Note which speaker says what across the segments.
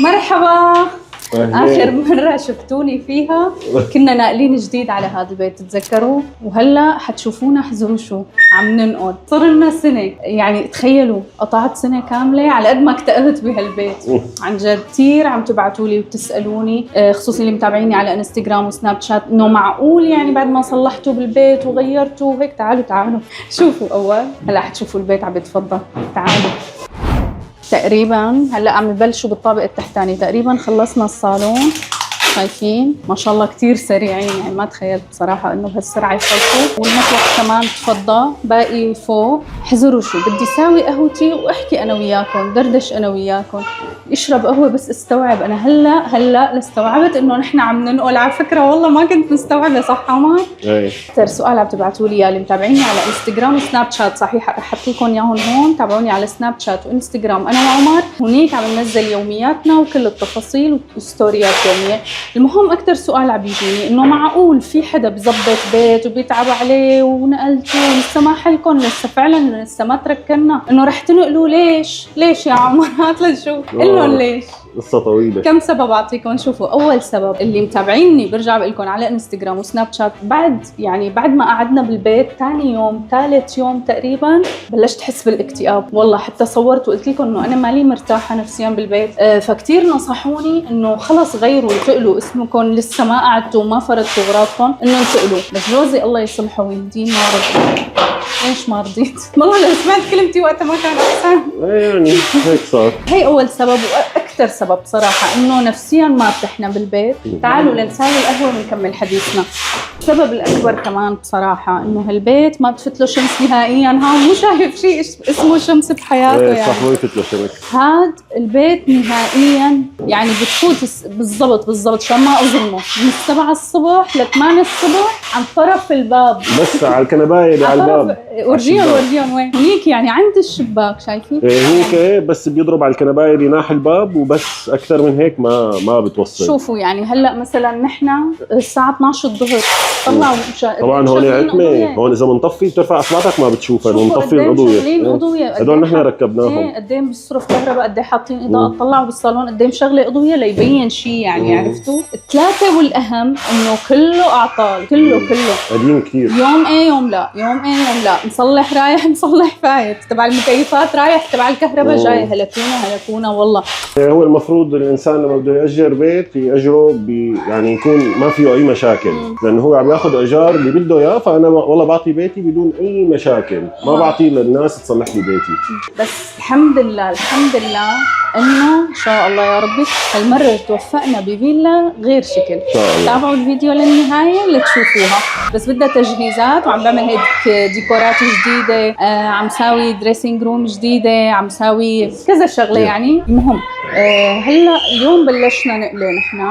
Speaker 1: مرحبا. آخر مرة شفتوني فيها كنا ناقلين جديد على هذا البيت، تتذكروا؟ وهلا حتشوفونا احذروا شو عم ننقل. صار لنا سنة، يعني تخيلوا قطعت سنة كاملة على قد ما اكتئبت بهالبيت. عن جد كثير عم تبعتوا لي وتسألوني، خصوصي اللي متابعيني على انستغرام وسناب شات، انه معقول يعني بعد ما صلحتوا بالبيت وغيرتوا وهيك. تعالوا شوفوا أول، هلا حتشوفوا البيت عم بيتفضل. تعالوا. تقريبا هلا عم نبلشوا بالطابق التحتاني، تقريبا خلصنا الصالون. شايفين ما شاء الله كتير سريعين، يعني ما تخيلت بصراحة انه بهالسرعة يخلصوا. والمطبخ كمان تفضى، باقي فوق. حذروا شو بدي ساوي قهوتي واحكي انا وياكم، دردش انا وياكم، اشرب قهوة بس استوعب. انا هلا استوعبت انه نحن عم ننقل. على فكرة والله ما كنت مستوعبة، صح عمر؟
Speaker 2: ايه.
Speaker 1: اكثر سؤال عم تبعتوا لي اياه اللي متابعيني على انستغرام وسناب شات، صحيح رح احط لكم اياهم هون. تابعوني على سناب شات وانستغرام انا وعمر، هنيك عم ننزل يومياتنا وكل التفاصيل وستوريات يومية. المهم اكثر سؤال عم بيجيني انه معقول في حدا بظبط بيت وبيتعب عليه ونقلته لسه ما حلكم، لسه فعلا لسه ما تركنا انه رح تنقلوا؟ ليش يا عمر؟ هات لنشوف لهم ليش.
Speaker 2: قصة طويلة.
Speaker 1: كم سبب اعطيكم. شوفوا، اول سبب اللي متابعيني برجع بقول لكم على انستغرام وسناب شات، بعد ما قعدنا بالبيت ثاني يوم ثالث يوم تقريبا بلشت احس بالاكتئاب. والله حتى صورت وقلت لكم انه انا مالي مرتاحه نفسيا بالبيت. فكتير نصحوني انه خلص غيروا، انتقلوا، اسمكم لسه ما قعدتوا وما فرضتوا اغراضكم انه انتقلوا. بس جوزي الله يسامحه ويهديه ما رضي. ليش ما رضيت؟ والله لو سمعت كلمتي وقتها ما كان احسن.
Speaker 2: يعني هيك صار.
Speaker 1: هي اول سبب. واكثر سبب صراحه انه نفسيا ما ارتحنا بالبيت. تعالوا لنساوي القهوه ونكمل حديثنا. السبب الاكبر كمان بصراحه انه هالبيت ما بتفت له شمس نهائيا. مو شايف شيء اسمه شمس بحياته.
Speaker 2: ايه
Speaker 1: يعني
Speaker 2: صح، ما يفت له شمس.
Speaker 1: هاد البيت نهائيا يعني بتفوت بالضبط عشان ما اظلمه من 7 الصبح ل 8 الصبح عن طرف الباب،
Speaker 2: بس على الكنبايه اللي على الباب.
Speaker 1: ورجيهم وين هنيك، يعني عند الشباك شايفين.
Speaker 2: إيه هيك ايه، بس بيضرب على الكنبايه اللي ناح الباب وبس، اكثر من هيك ما بتوصل.
Speaker 1: شوفوا يعني هلا مثلا نحن الساعه 12 الظهر طلعوا
Speaker 2: طبعا هون عتمه، هون اذا منطفي بترفع اصبعتك ما بتشوفها، منطفي الاضويه. هدول نحن ركبناهم.
Speaker 1: قد ايه بصرف كهرباء، قد ايه حاطين اضاءه، طلعوا بالصالون قد ايه مشغله اضويه ليبين شيء يعني. عرفتوا؟ الثلاثه والاهم انه كله اعطال، كله
Speaker 2: قديم كثير.
Speaker 1: يوم ايه يوم لا، يوم ايه يوم لا، نصلح رايح نصلح فايت، تبع المكيفات رايح، تبع الكهرباء جاي. هلكونا والله.
Speaker 2: هو المفروض الانسان لما بده يأجر بيت يأجره يعني يكون ما فيه اي مشاكل، لانه هو عم ياخذ ايجار اللي بده اياه. فانا والله بعطي بيتي بدون اي مشاكل، ما بعطيه للناس تصلح لي بيتي.
Speaker 1: بس الحمد لله انه ان شاء الله يا ربي هالمره توفقنا بفيلا غير شكل. تابعوا الفيديو للنهايه لتشوفوها. بس بدها تجهيزات، وعم بعمل هيك ديكورات جديده، عم ساوي دريسنج روم جديده، عم ساوي كذا شغله يعني. المهم هلا اليوم بلشنا نقله نحن،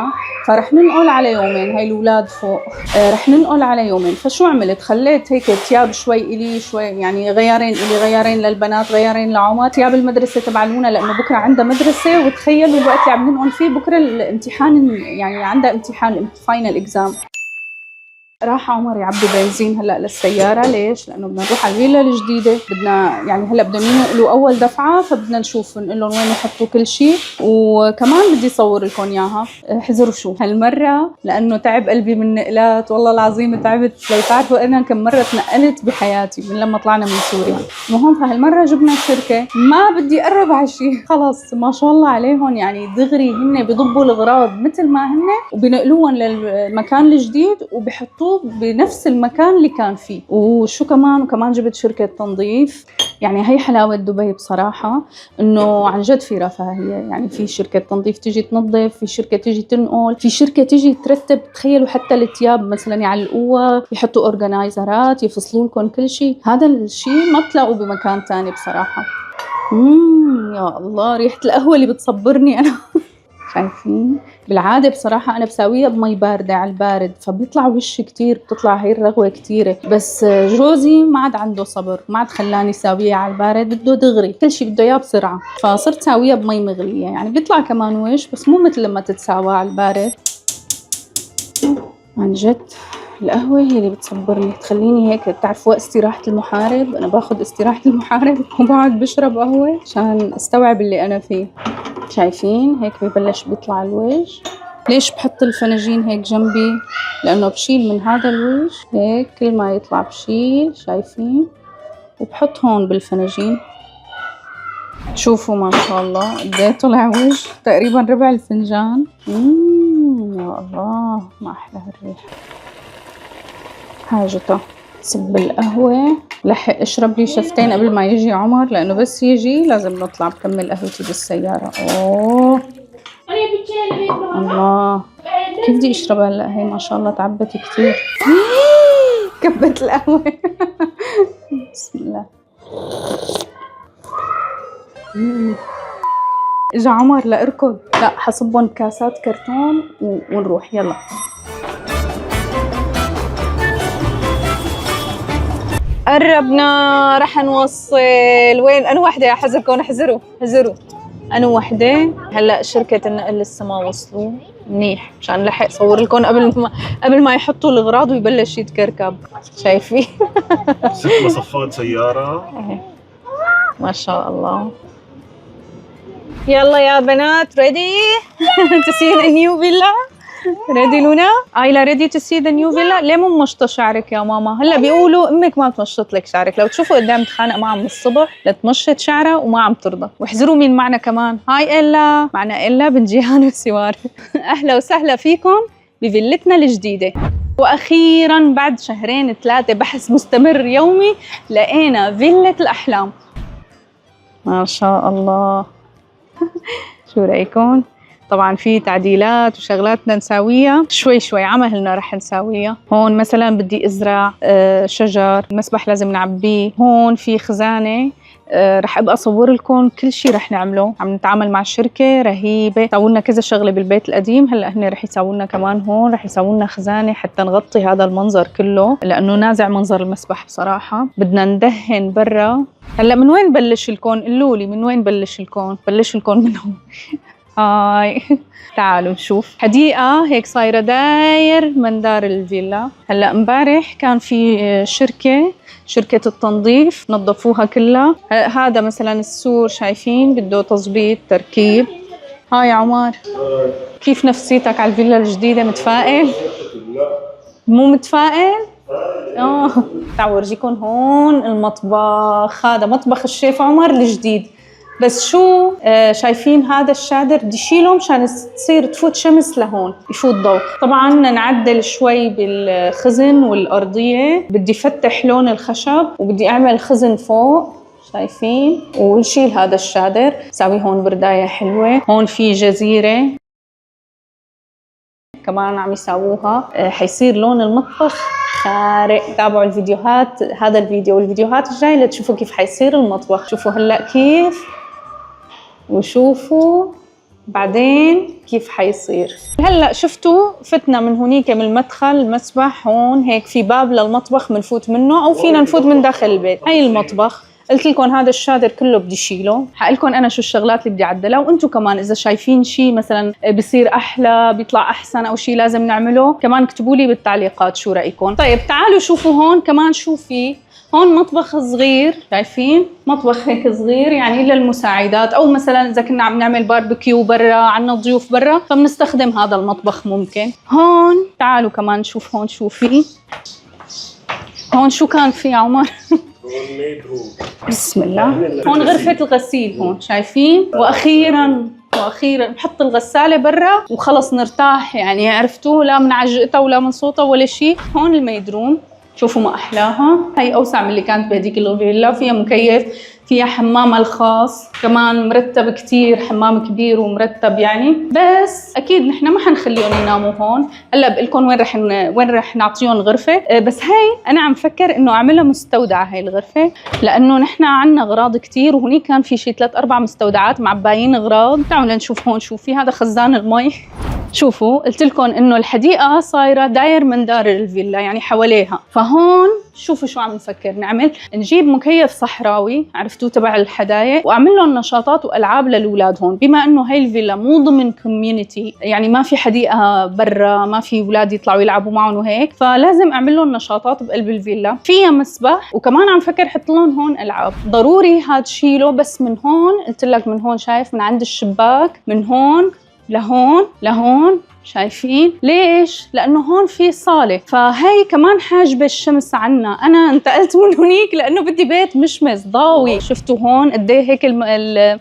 Speaker 1: فرح ننقل على يومين. هاي الاولاد فوق، رح ننقل على يومين. فشو عملت؟ خليت هيك ثياب شوي الي شوي، يعني غيارين الي، غيارين للبنات، غيارين لعمر، ثياب المدرسه تبع لونا لانه بكره عندها مدرسه. وتخيلوا الوقت اللي عم ننقل فيه بكره الامتحان، يعني عندها امتحان فاينل اكزام. راح عمر يعبي بنزين هلا للسياره. ليش؟ لانه بدنا نروح على الفيلا الجديده، بدنا يعني هلا بدهم ينقلوا اول دفعه، فبدنا نشوف نقول لهم وين يحطوا كل شيء. وكمان بدي اصور لكم اياها. حذروا شو هالمره، لانه تعب قلبي من نقلات، والله العظيم تعبت. لو تعرفوا انا كم مره تنقلت بحياتي من لما طلعنا من سوريا. المهم فهالمره جبنا شركه ما بدي اقرب على شيء، خلص ما شاء الله عليهم، يعني دغري هن بيضبوا الاغراض مثل ما هن وبنقلوهم للمكان الجديد وبحطوا بنفس المكان اللي كان فيه. وشو وكمان جبت شركة تنظيف. يعني هي حلاوة دبي بصراحة، انه عن جد في رفاهية. يعني في شركة تنظيف تيجي تنظف، في شركة تيجي تنقل، في شركة تيجي ترتب. تخيلوا حتى الثياب مثلا يعلقوها، يحطوا اورجنايزرات، يفصلوا لكم كل شيء. هذا الشيء ما بتلاقوه بمكان تاني بصراحة. يا الله ريحة القهوة اللي بتصبرني انا. شايفين؟ بالعادة بصراحة أنا بساويها بمي باردة على البارد، فبيطلع وشي كتير، بتطلع هاي الرغوة كتيرة. بس جوزي ما عاد عنده صبر، ما عاد خلاني ساويها على البارد، بده دغري كل شي بده إياه بسرعة. فصرت ساويها بمي مغلية، يعني بيطلع كمان وش، بس مو مثل لما تتساوى على البارد. عن جد القهوة هي اللي بتصبرني، تخليني هيك. بتعرفوا استراحة المحارب، أنا باخد استراحة المحارب وبقعد بشرب قهوة عشان استوعب اللي أنا فيه. شايفين هيك ببلش بيطلع الوجه. ليش بحط الفناجين هيك جنبي؟ لأنه بشيل من هذا الوجه هيك كل ما يطلع بشيل، شايفين؟ وبحط هون بالفناجين. شوفوا ما شاء الله قد ايه طلع وجه، تقريبا ربع الفنجان. يا الله ما أحلى هالريحة. حاجته صب القهوة، لحق اشرب لي شفتين قبل ما يجي عمر، لأنه بس يجي لازم نطلع بكمل قهوتي بالسيارة. أوه الله، كيف بدي اشرب هلا؟ هي ما شاء الله تعبت كثير. كبت القهوة. بسم الله. اجا عمر لاركض. لا حصبهم كاسات كرتون ونروح يلا. قربنا رح نوصل. وين أنا وحدة يا حذركم، احذروا أنا وحدة. هلا شركة النقل لسه ما وصلوا، منيح مشان لحق صور لكم قبل ما يحطوا الأغراض ويبلش يتكركب. شايفين؟
Speaker 2: 6 مصفات سيارة.
Speaker 1: ما شاء الله. يلا يا بنات، ready to see the new villa? ready لونا؟ آيلا ready to see the new villa؟ ليه مو مشطة شعرك يا ماما؟ هلا بيقولوا امك ما تمشط لك شعرك، لو تشوفوا قدام تخانق معها من الصبح لتمشط شعرها وما عم ترضى. واحذروا مين معنا كمان. هاي إلا، معنا إلا بنت جيهان وسوار. أهلا وسهلا فيكم بفيلتنا الجديدة. وأخيرا بعد 2-3 بحث مستمر يومي لقينا فيلة الأحلام. ما شاء الله. شو رأيكم؟ طبعا في تعديلات وشغلات بدنا نساويها شوي شوي، عملنا رح نساويها. هون مثلا بدي ازرع شجر، المسبح لازم نعبيه. هون في خزانة رح ابقى اصور لكم كل شيء رح نعمله. عم نتعامل مع شركة رهيبة، سووا لنا كذا شغلة بالبيت القديم، هلا هن رح يسووا لنا كمان هون، رح يسووا لنا خزانة حتى نغطي هذا المنظر كله، لانه نازع منظر المسبح بصراحة. بدنا ندهن برا. هلا من وين بلش لكم؟ قولوا لي من وين بلش لكم؟ بلش لكم من هون. هاي تعالوا نشوف حديقة هيك صايرة داير من دار الفيلا. هلا امبارح كان في شركة التنظيف نظفوها كلها. هذا مثلا السور شايفين بده تظبيط تركيب. هاي عمر، كيف نفسيتك على الفيلا الجديدة؟ متفائل؟ مو متفائل؟ تعالوا اورجيكم هون المطبخ. هذا مطبخ الشيف عمر الجديد. بس شو شايفين هذا الشادر بدي شيله مشان تصير تفوت شمس لهون، يفوت ضوء. طبعا نعدل شوي بالخزن والأرضية، بدي فتح لون الخشب وبدي أعمل خزن فوق شايفين، ونشيل هذا الشادر، ساوي هون برداية حلوة. هون في جزيرة كمان عم يساووها، حيصير لون المطبخ خارق. تابعوا الفيديوهات، هذا الفيديو والفيديوهات الجاية لتشوفوا كيف حيصير المطبخ. شوفوا هلأ كيف، وشوفوا بعدين كيف حيصير. هلأ شفتوا فتنا من هونيك من المدخل المسبح، هون هيك في باب للمطبخ منفوت منه، أو فينا نفوت من داخل البيت. هاي المطبخ. قلت لكم هذا الشادر كله بدي شيله. حقلكم انا شو الشغلات اللي بدي اعدلها، وانتم كمان اذا شايفين شيء مثلا بيصير احلى بيطلع احسن او شيء لازم نعمله كمان اكتبوا لي بالتعليقات شو رايكم. طيب تعالوا شوفوا هون كمان شو في. هون مطبخ صغير شايفين، مطبخ هيك صغير يعني للمساعدات، او مثلا اذا كنا عم نعمل باربيكيو برا عنا ضيوف برا فبنستخدم هذا المطبخ ممكن. هون تعالوا كمان نشوف هون شو في. هون شو كان في عمر؟ بسم الله. هون غرفة الغسيل هون شايفين. واخيرا بحط الغسالة برا وخلص نرتاح، يعني عرفتوا لا من عجقتها ولا من صوتها ولا شيء. هون الميدروم شوفوا ما احلاها، هي اوسع من اللي كانت بهديك الفيلا، فيها مكيف، فيها حمامها الخاص كمان مرتب كتير، حمام كبير ومرتب يعني. بس اكيد نحن ما حنخليهم يناموا هون. هلا بقول لكم وين رح نعطيهم غرفه. بس هي انا عم فكر انه اعملها مستودع هي الغرفه، لانه نحن عندنا اغراض كتير، وهنيك كان في شي 3-4 مستودعات معبايين اغراض. تعالوا نشوف هون شو في. هذا خزان المي. شوفوا قلت لكم انه الحديقه صايره داير من دار الفيلا يعني حواليها، فهون شوفوا شو عم نفكر نعمل، نجيب مكيف صحراوي عرفتوا تبع الحدايق واعمل لهم نشاطات والعاب للاولاد هون، بما انه هي الفيلا مو ضمن كوميونتي يعني ما في حديقه برا، ما في اولاد يطلعوا يلعبوا معهم وهيك، فلازم اعمل لهم نشاطات بقلب الفيلا، فيها مسبح وكمان عم فكر احط لهم هون العاب، ضروري هاد شيله بس من هون قلت لك من هون شايف من عند الشباك من هون لهون لهون شايفين؟ ليش؟ لأنه هون في صالة، فهي كمان حاجبة الشمس عنا، أنا انتقلت من هونيك لأنه بدي بيت مشمس ضاوي، شفتوا هون قد ايه هيك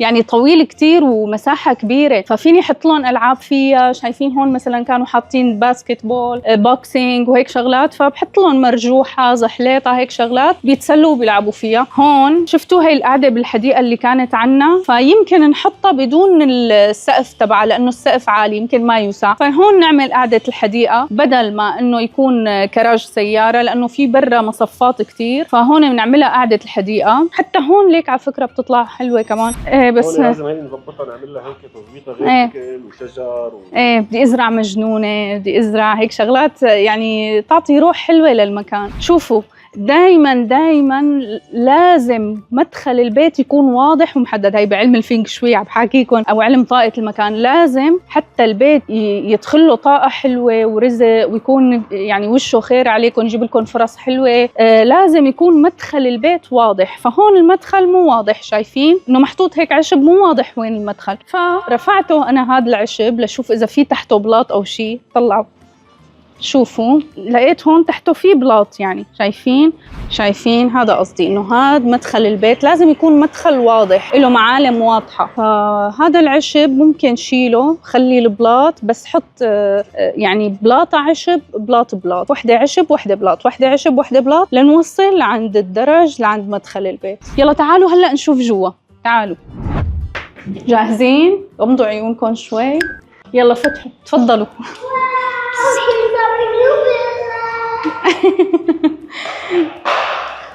Speaker 1: يعني طويل كتير ومساحة كبيرة، ففيني احط لهم ألعاب فيها، شايفين هون مثلا كانوا حاطين باسكت بول، بوكسينج وهيك شغلات، فبحط لهم مرجوحة، زحليطة، هيك شغلات بيتسلوا وبيلعبوا فيها. هون شفتوا هي القعدة بالحديقة اللي كانت عنا، فيمكن نحطها بدون السقف تبعها لأنه السقف عالي يمكن ما يوسع، هون نعمل قعدة الحديقة بدل ما انه يكون كراج سيارة لانه في برا مصفات كتير، فهون بنعملها قعدة الحديقة، حتى هون ليك على فكرة بتطلع حلوة كمان. ايه بس
Speaker 2: هون لازم هي نظبطها نعمل لها هيك تظبيطها غير شكل وشجر
Speaker 1: ايه بدي ازرع مجنونة، بدي ازرع هيك شغلات يعني تعطي روح حلوة للمكان. شوفوا دايما لازم مدخل البيت يكون واضح ومحدد، هي بعلم الفينغ شوي عم بحكيكم او علم طاقة المكان، لازم حتى البيت يدخل له طاقة حلوة ورزق ويكون يعني وشه خير عليكم، يجيب لكم فرص حلوة، لازم يكون مدخل البيت واضح، فهون المدخل مو واضح، شايفين انه محطوط هيك عشب مو واضح وين المدخل، فرفعته انا هذا العشب لشوف اذا في تحته بلاط او شيء، طلعوا شوفوا لقيت هون تحته في بلاط يعني شايفين هذا قصدي انه هذا مدخل البيت لازم يكون مدخل واضح له معالم واضحة، فهذا العشب ممكن شيله خلي البلاط بس حط يعني بلاطة عشب بلاط وحدة عشب وحدة بلاط وحدة عشب وحدة بلاط لنوصل لعند الدرج لعند مدخل البيت. يلا تعالوا هلأ نشوف جوا، تعالوا جاهزين؟ غمضوا عيونكم شوي، يلا فتحوا تفضلوا.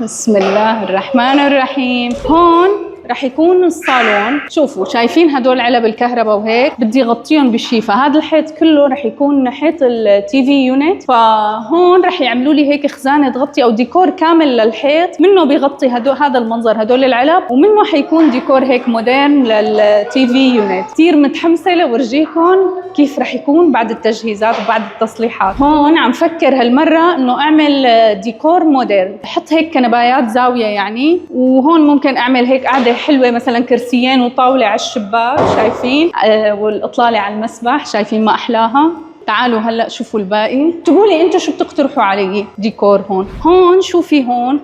Speaker 1: بسم الله الرحمن الرحيم. هون رح يكون الصالون، شوفوا شايفين هدول علب الكهرباء وهيك بدي غطيهم بشي، فهذا الحيط كله رح يكون حيط التي في يونت، فهون رح يعملوا لي هيك خزانه تغطي او ديكور كامل للحيط، منه بيغطي هذا المنظر هدول العلب، ومنه حيكون ديكور هيك مودرن للتي في يونت. كثير متحمسه لورجيكم كيف رح يكون بعد التجهيزات وبعد التصليحات. هون عم فكر هالمره انه اعمل ديكور مودرن، احط هيك كنبايات زاويه يعني، وهون ممكن اعمل هيك قعده حلوه مثلا كرسيين وطاوله على الشباك شايفين، والاطلاله على المسبح شايفين ما احلاها. تعالوا هلا شوفوا الباقي، اكتبوا لي انتم شو بتقترحوا علي ديكور. هون شو في هون،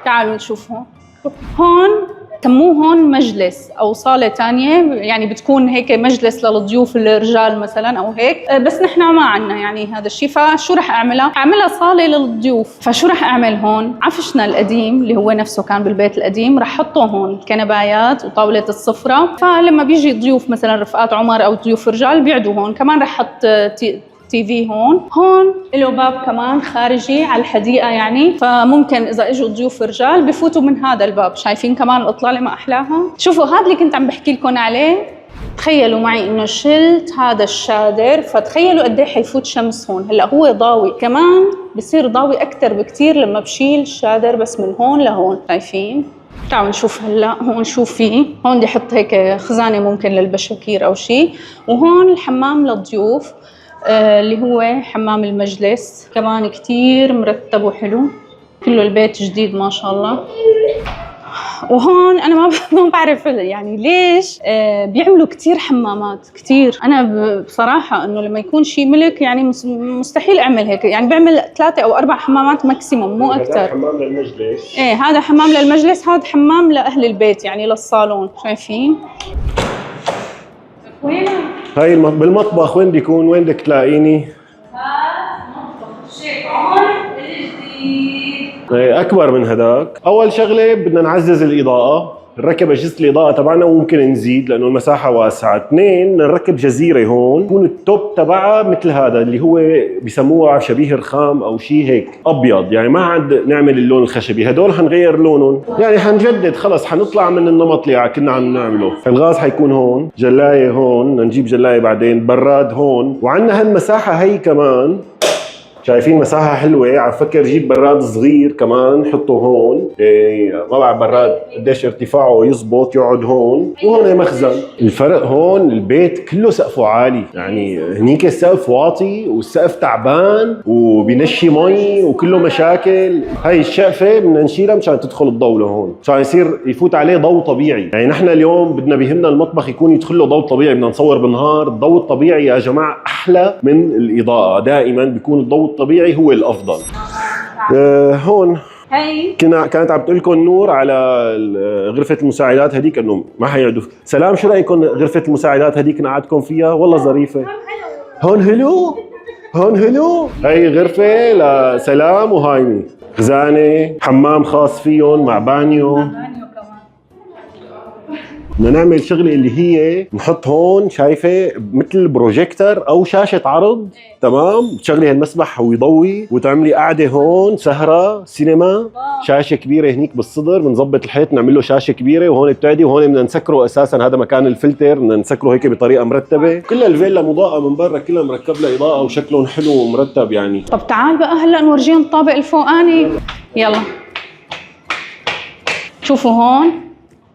Speaker 1: تعالوا نشوف هون سموه هون مجلس او صاله تانية، يعني بتكون هيك مجلس للضيوف الرجال مثلا او هيك، بس نحن ما عنا يعني هذا الشيء، فشو رح اعملها صاله للضيوف. فشو رح اعمل هون؟ عفشنا القديم اللي هو نفسه كان بالبيت القديم رح حطه هون، الكنبايات وطاوله السفره، فلما بيجي ضيوف مثلا رفقات عمر او ضيوف رجال بيقعدوا هون. كمان رح احط تي في هون له باب كمان خارجي على الحديقه يعني، فممكن اذا اجوا ضيوف رجال بفوتوا من هذا الباب. شايفين كمان الاطلاله ما احلاها. شوفوا هذا اللي كنت عم بحكي لكم عليه، تخيلوا معي انه شلت هذا الشادر، فتخيلوا قد ايه حيفوت شمس هون. هلا هو ضاوي كمان بصير ضاوي اكثر بكثير لما بشيل الشادر بس من هون لهون. شايفين؟ تعالوا نشوف هلا هون شو في. هون بدي احط هيك خزانه ممكن للبشاكير او شيء، وهون الحمام للضيوف اللي هو حمام المجلس كمان كتير مرتب وحلو، كله البيت جديد ما شاء الله. وهون انا ما بعرف يعني ليش بيعملوا كتير حمامات كتير. انا بصراحه انه لما يكون شيء ملك يعني مستحيل اعمل هيك، يعني بعمل 3 أو 4 حمامات ماكسيموم مو اكثر.
Speaker 2: هذا حمام للمجلس،
Speaker 1: ايه هذا حمام للمجلس، هذا حمام لاهل البيت يعني للصالون. شايفين؟ وين
Speaker 2: هاي بالمطبخ وين بدي يكون؟ وين بدك تلاقيني؟
Speaker 1: مطبخ الشيخ عمر الجديد.
Speaker 2: اكبر من هداك. اول شغله بدنا نعزز الاضاءه، نركب اجهزه الاضاءه تبعنا وممكن نزيد لانه المساحه واسعه. 2 نركب جزيره هون يكون التوب تبعها مثل هذا اللي هو بسموه شبيه رخام او شيء هيك ابيض، يعني ما عاد نعمل اللون الخشبي، هدول حنغير لونهم، يعني حنجدد خلص، حنطلع من النمط اللي كنا عم نعمله. الغاز حيكون هون، جلايه هون، بدنا نجيب جلايه بعدين، براد هون، وعندنا هالمساحه هي كمان شايفين مساحة حلوة. عم فكر جيب براد صغير كمان حطه هون، ما بعرف براد قديش ارتفاعه يزبط يقعد هون، وهون مخزن. الفرق هون البيت كله سقفه عالي، يعني هنيك السقف واطي والسقف تعبان وبنشي مي وكله مشاكل. هاي الشقفة بدنا نشيلها مشان تدخل الضوء لهون، مشان يصير يفوت عليه ضوء طبيعي. يعني نحن اليوم بدنا بيهمنا المطبخ يكون يدخل له ضوء طبيعي، بدنا نصور بالنهار. الضوء الطبيعي يا جماعة أحلى من الإضاءة، دائما بيكون الضوء الطبيعي هو الافضل. هون
Speaker 1: هي
Speaker 2: كانت عم تقول لكم نور على غرفه المساعدات هذيك انه ما حيقعدوا. سلام، شو رايكم غرفه المساعدات هذيك نقعدكم فيها؟ والله ظريفه. هون هلو، هون هلو. هي غرفه لسلام وهايمي، خزانه، حمام خاص فيهم مع بانيو. بدنا نعمل شغله اللي هي نحط هون شايفه مثل بروجيكتور او شاشه عرض، تمام؟ تشغلي هالمسبح ويضوي وتعملي قاعده هون سهره سينما، شاشه كبيره هنيك بالصدر، بنظبط الحيط نعمل له شاشه كبيره، وهون بتعدي، وهون بدنا نسكره اساسا، هذا مكان الفلتر بدنا نسكره هيك بطريقه مرتبه. كل الفيلا مضاءه من برا، كلها مركب لها اضاءه وشكلهم حلو ومرتب يعني.
Speaker 1: طب تعال بقى هلا نورجيهم الطابق الفوقاني. يلا شوفوا هون،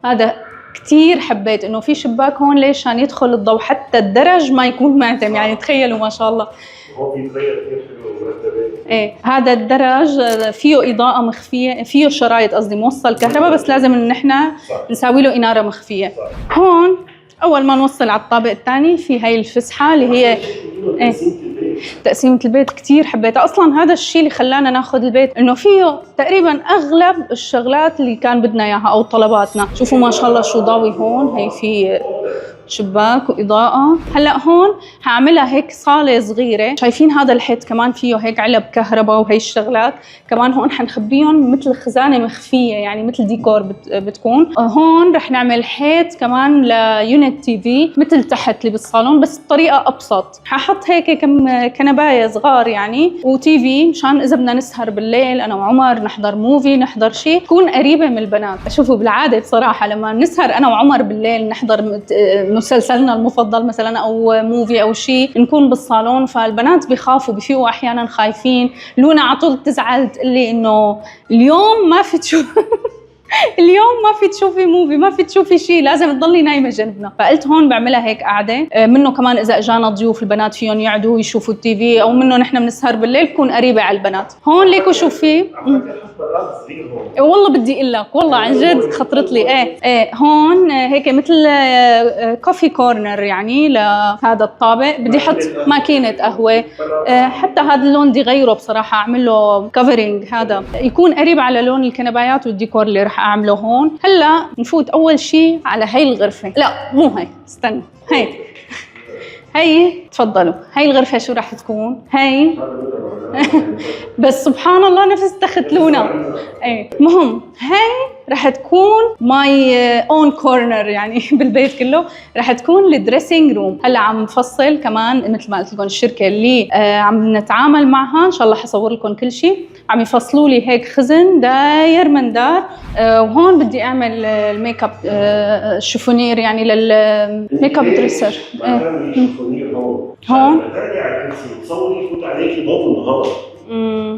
Speaker 1: هذا كتير حبيت انه في شباك هون، ليش؟ عشان يدخل الضوء، حتى الدرج ما يكون معتم، يعني تخيلوا ما شاء الله.
Speaker 2: هون في طريقه كثير حلوه ومرتبه.
Speaker 1: ايه هذا الدرج فيه اضاءه مخفيه، فيه شرايط قصدي موصل كهرباء، بس لازم ان احنا نساوي له اناره مخفيه. هون اول ما نوصل على الطابق الثاني في هاي الفسحه اللي هي تقسيمة البيت. كتير حبيتها اصلا، هذا الشيء اللي خلانا ناخذ البيت، انه فيه تقريبا اغلب الشغلات اللي كان بدنا اياها او طلباتنا. شوفوا ما شاء الله شو ضاوي هون، هي في شباك واضاءه. هلا هون هعملها هيك صاله صغيره، شايفين هذا الحيط كمان فيه هيك علب كهرباء وهي الشغلات كمان. هون حنخبيهم مثل خزانه مخفيه، يعني مثل ديكور بتكون. هون رح نعمل حيط كمان ليونت تي في مثل تحت اللي بالصالون، بس بطريقه ابسط. ححط هيك كم كنبايه صغار يعني، وتي في مشان اذا بدنا نسهر بالليل انا وعمر نحضر موفي، نحضر شيء تكون قريبه من البنات. شوفوا بالعاده بصراحه لما نسهر انا وعمر بالليل نحضر مسلسلنا المفضل مثلا او موفي او شيء، نكون بالصالون، فالبنات بيخافوا، بيفيقوا احيانا خايفين. لونا على طول تزعل تقول لي انه اليوم ما في تشوف اليوم ما في تشوفي موفي، ما في تشوفي شيء، لازم تضلي نايمه جنبنا. فقلت هون بعملها هيك قاعده، منه كمان اذا اجانا ضيوف البنات فيهم يقعدوا يشوفوا التي في، او منه نحن بنسهر بالليل تكون قريبه على البنات. هون ليكوا شوفي والله بدي اقول لك، والله عن جد خطرت لي. ايه هون هيك مثل كوفي كورنر يعني لهذا الطابق. بدي احط ماكينه قهوه، حتى هذا اللون بدي غيره بصراحه، اعمل له كفرنج هذا يكون قريب على لون الكنبايات والديكور اللي رح اعمله هون. هلا نفوت اول شيء على هي الغرفه. لا مو هي، استنى، هي تفضلوا. هي الغرفه شو رح تكون؟ هي بس سبحان الله نفس تخت لونا. ايه مهم، هي رح تكون ماي اون كورنر يعني بالبيت كله، رح تكون الدريسنج روم. هلا عم نفصل كمان مثل ما قلت لكم الشركه اللي عم نتعامل معها، ان شاء الله حصور لكم كل شيء. عم يفصلوا لي هيك خزن داير من دار، وهون بدي اعمل الميك اب الشوفونير يعني للميك اب دريسر. هون
Speaker 2: تصوري يفوت عليكي ضوء النهار،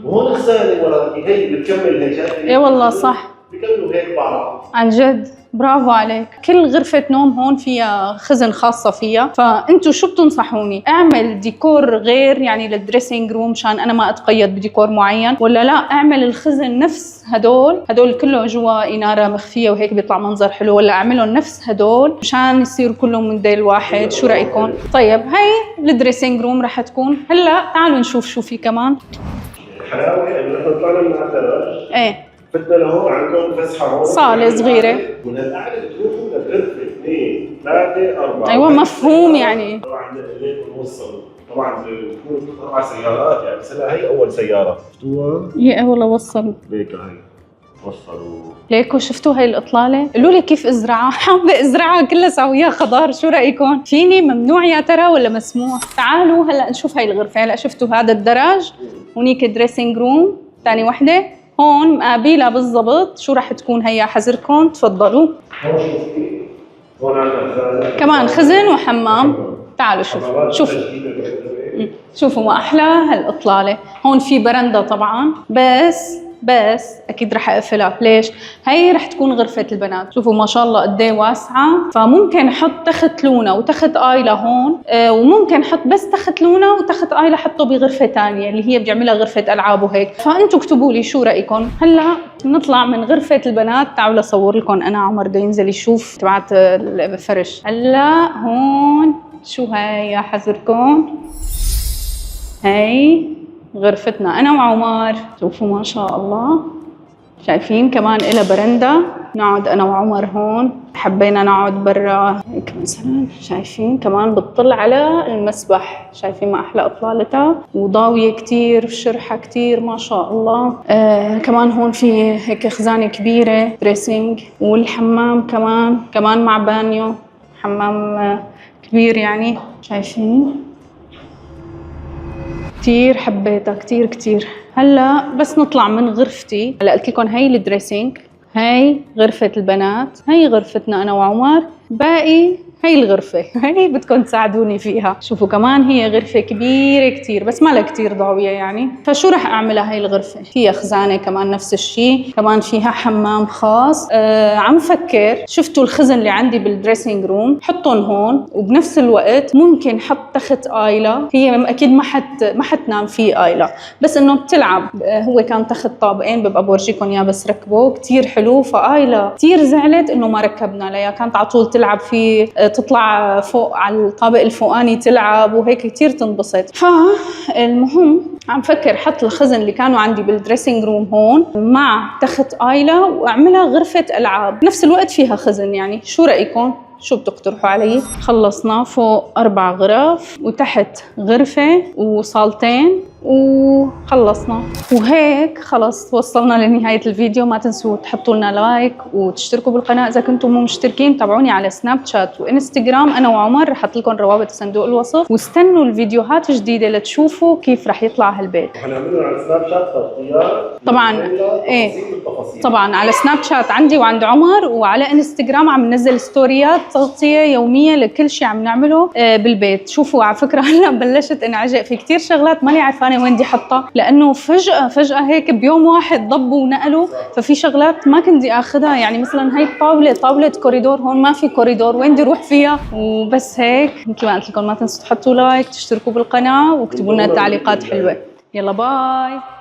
Speaker 2: وهون خزانه وراكي هي بتكمل هي شايفه.
Speaker 1: اي والله صح،
Speaker 2: بكملوا هيك بعض
Speaker 1: عن جد برافو عليك. كل غرفة نوم هون فيها خزن خاصة فيها. فانتوا شو بتنصحوني؟ اعمل ديكور غير يعني للدريسنج روم مشان انا ما اتقيد بديكور معين، ولا لا اعمل الخزن نفس هدول كله جوا انارة مخفية وهيك بيطلع منظر حلو، ولا اعملهم نفس هدول مشان يصيروا كلهم من ديل واحد؟ شو رايكم؟ طيب هي الدريسنج روم رح تكون. هلا تعالوا نشوف شو في كمان.
Speaker 2: الحلاوة انه احنا طلعنا من على الدرج،
Speaker 1: ايه
Speaker 2: فتنا لهون عندكم فسحه هون
Speaker 1: صالة صغيرة،
Speaker 2: ومن القعدة بتروحوا لغرفة 2 3 4.
Speaker 1: ايوه مفهوم يعني.
Speaker 2: طبعا الليل بنوصل، طبعا بتكون 4 سيارات يعني، بس هلا هي اول سيارة شفتوها؟
Speaker 1: ايه والله وصل
Speaker 2: هيك هي وصلوا
Speaker 1: ليكو شفتوا هاي الإطلالة؟ قولوا لي كيف ازرعها؟ حابة ازرعها كلها سويها خضار، شو رأيكم؟ فيني ممنوع يا ترى ولا مسموح؟ تعالوا هلا نشوف هاي الغرفة. هلا شفتوا هذا الدرج، هونيك دريسنج روم، ثاني وحدة، هون مقابلها بالضبط. شو راح تكون هي؟ حذركم، تفضلوا.
Speaker 2: هون عندنا
Speaker 1: كمان خزن وحمام. تعالوا شوفوا شوفوا ما أحلى هالإطلالة. هون في برندة طبعاً، بس اكيد رح اقفلها. ليش؟ هي رح تكون غرفه البنات. شوفوا ما شاء الله قد ايه واسعه، فممكن احط تخت لونا وتخت ايلا هون، وممكن احط بس تخت لونا وتخت ايلا حطه بغرفه ثانيه اللي هي بيعملها غرفه العاب وهيك. فانتم اكتبوا لي شو رايكم. هلا نطلع من غرفه البنات، تعالوا اصور لكم انا عمر بده ينزل يشوف تبعت الفرش. هلا هون شو هاي يا حذركم، هاي غرفتنا انا وعمر. شوفوا ما شاء الله، شايفين كمان إلها برندة نقعد انا وعمر هون. حبينا نقعد برا هيك مثلا، شايفين كمان بتطل على المسبح. شايفين ما احلى اطلالتها، وضاويه كتير وشرحه كتير ما شاء الله. كمان هون في هيك خزانه كبيره دريسنج، والحمام كمان مع بانيو، حمام كبير يعني. شايفين كتير حبيتها كتير. هلا بس نطلع من غرفتي. هلا قلت لكم هي الدريسينج، هي غرفة البنات، هي غرفتنا انا وعمر، باقي هي الغرفة هي بدكم تساعدوني فيها. شوفوا كمان هي غرفة كبيرة كتير، بس ما لها كتير ضاوية يعني. فشو رح اعملها هي الغرفة؟ فيها خزانة كمان نفس الشيء، كمان فيها حمام خاص. عم فكر، شفتوا الخزن اللي عندي بالدريسينج روم، حطهم هون، وبنفس الوقت ممكن حط تخت آيلا. هي اكيد ما حتنام فيه آيلا، بس انه بتلعب. هو كان تخت طابقين، ببقى بورجيكم اياه بس ركبه كتير حلو. فآيلا كتير زعلت انه ما ركبنا لها، كانت على طول تلعب فيه، تطلع فوق على الطابق الفوقاني تلعب وهيك كتير تنبسط. فالمهم عم فكر حط الخزن اللي كانوا عندي بالدريسينج روم هون مع تخت آيلا، واعملها غرفة ألعاب بنفس الوقت فيها خزن. يعني شو رأيكم؟ شو بتقترحوا علي؟ خلصنا فوق 4 غرف، وتحت غرفة وصالتين، وخلصنا. وهيك خلص وصلنا لنهاية الفيديو. ما تنسوا تحطوا لنا لايك وتشتركوا بالقناة إذا كنتم مو مشتركين. تابعوني على سناب شات وإنستغرام أنا وعمر، رح أحط لكم روابط صندوق الوصف. واستنوا الفيديوهات الجديدة لتشوفوا كيف رح يطلع هالبيت.
Speaker 2: وحنعملهم على سناب شات تغطيات
Speaker 1: طبعا ايه طبعا على سناب شات عندي وعند عمر، وعلى انستغرام عم ننزل ستوريات تغطية يومية لكل شيء عم نعمله بالبيت. شوفوا على فكرة هلا بلشت انعجق في كتير شغلات ماني عارفانة وين بدي احطها، لانه فجأة هيك بيوم واحد ضبوا ونقلوا. ففي شغلات ما كنت اخذها، يعني مثلا هاي طاولة كوريدور، هون ما في كوريدور، وين بدي اروح فيها؟ وبس هيك. مثل ما قلت لكم ما تنسوا تحطوا لايك، تشتركوا بالقناة، واكتبوا لنا تعليقات حلوة. يلا باي.